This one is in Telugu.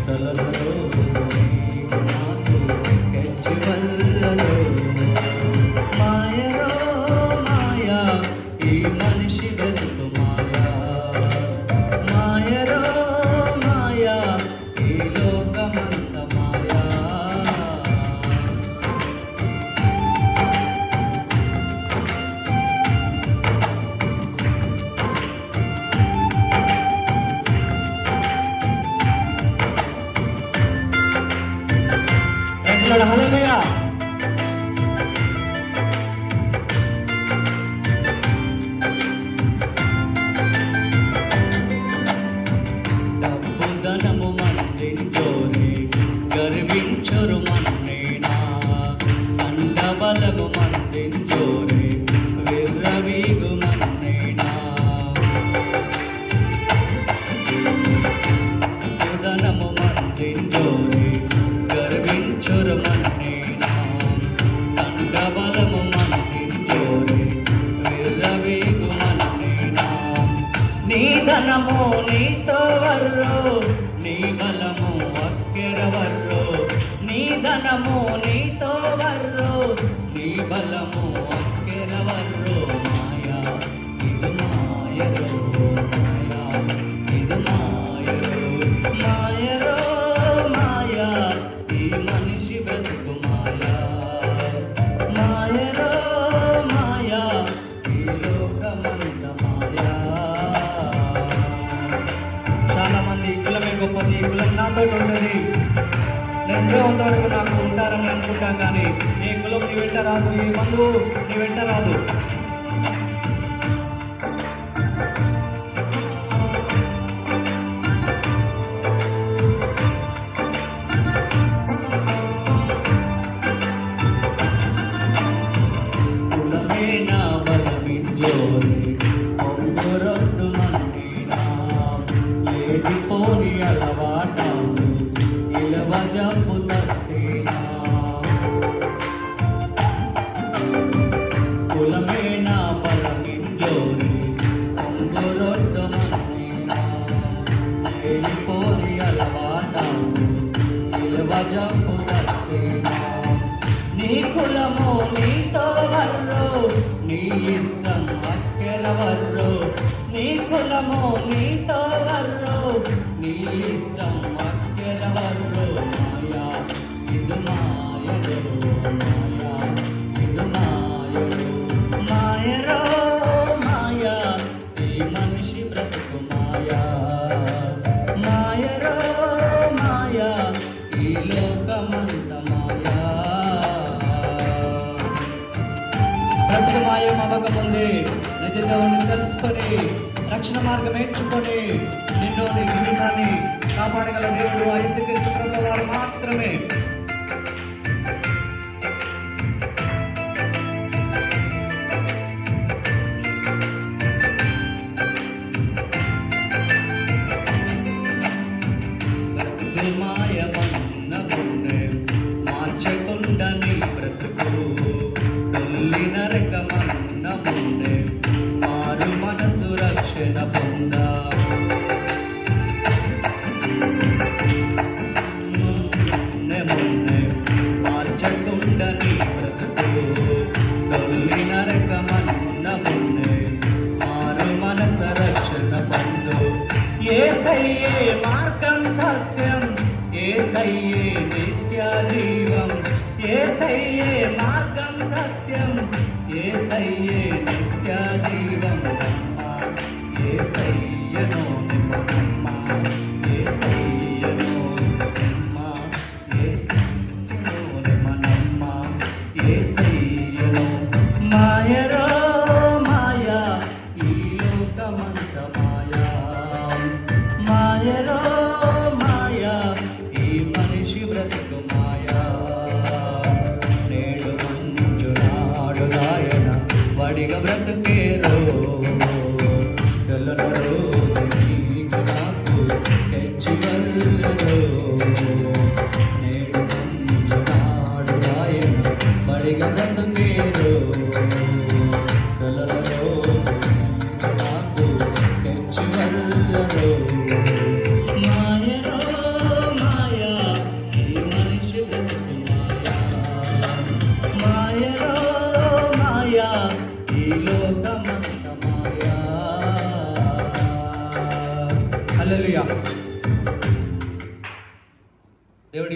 తలలో నాకు గచ్చివల్లలో మాయలో మాయా ఈ మనిషి బ్రతుకు మాయా మాయలో మాయా ఈ లోకమంత మాయా హల్లెలూయా. డబ్బు ధనము మందించోరే గర్వించరు మన్నేనా అండబలము మందించోరే విర్రవీగు మన్నేనా డబ్బు ధనము మందించోరే గర్వించరు మన్నేనా అండబలము మందించోరే విర్రవీగు మన్నేనా నీ ధనము నీతో వర్రో నీ బలము అక్కెరవర్రో నీ ధనము నీతో వర్రో నీ బలము అక్కెరవర్రో మాయా ఇది మాయరో మాయా ఇది మాయరో మాయరో మాయా ఈ మనిషి బ్రతుకు మాయా మాయరో మాయా ఈ లోకమంత మాయా. చాలా మంది కులమే గొప్పది, కులం నాతో ఉంటుంది, నేను అంతవరకు నాకు ఉంటారని అనుకుంటాం. కానీ ఏ కులం నీ వెంట రాదు, ఏ బంధువు నీ వెంట రాదు. కులమే నా బలమింజోరే పొంగురొద్దు మన్నీనా లేడిపోని అలవాటాసు ఇలవజంపు తట్టేనా కులమే నా బలమింజోరే పొంగురొద్దు మన్నీనా లేడిపోని అలవాటాసు ఇలవజంపు తట్టేనా నీ కులము నీతో వర్రో నీ ఇష్టం అక్కెరవర్రో నీ కులము నీతో వర్రో నీ ఇష్టం అక్కెరవర్రో మాయా ఇది మాయరో మాయా ఇది మాయరో మాయరో మాయా ఈ మనిషి బ్రతుకు మాయా మాయరో మాయా ఈ లోకమంత మాయా. బ్రతుకు మాయం అవ్వకముందే నిజంగా తెలుసుకొని రక్షణ మార్గం నేర్చుకొని నిన్ను నీ జీవితాన్ని కాపాడగల దేవుడు ఆ యేసుక్రీస్తు ప్రభువు వారు మాత్రమే. బ్రతుకు మాయమన్న మున్నే మార్చకుండా నీ బ్రతుకు డొల్లి నరకమన్న మున్నే మారు మనసు రక్షణ పొందా మున్నే మార్చకుండా నీ బ్రతుకు డొల్లి నరకమన్న మున్నే మారు మనసు రక్షణ పొందు. యేసయ్యే మార్గం సత్యం యేసయ్యే నిత్య జీవం యేసయ్యే మార్గం సత్యం యేసయ్యే నిత్య జీవం యేసయ్యను నిమ్మమ్మ యేసయ్యను నిమ్మమ్మ యేసయ్యను నిమ్మమ్మ యేసయ్యను మాయరో మాయా ఈ లోకమంత మాయా మాయరో మాయా ఈ మనిషి బ్రతుకు మాయా. నేడు మంజు నాడు రాయన దేవుడికి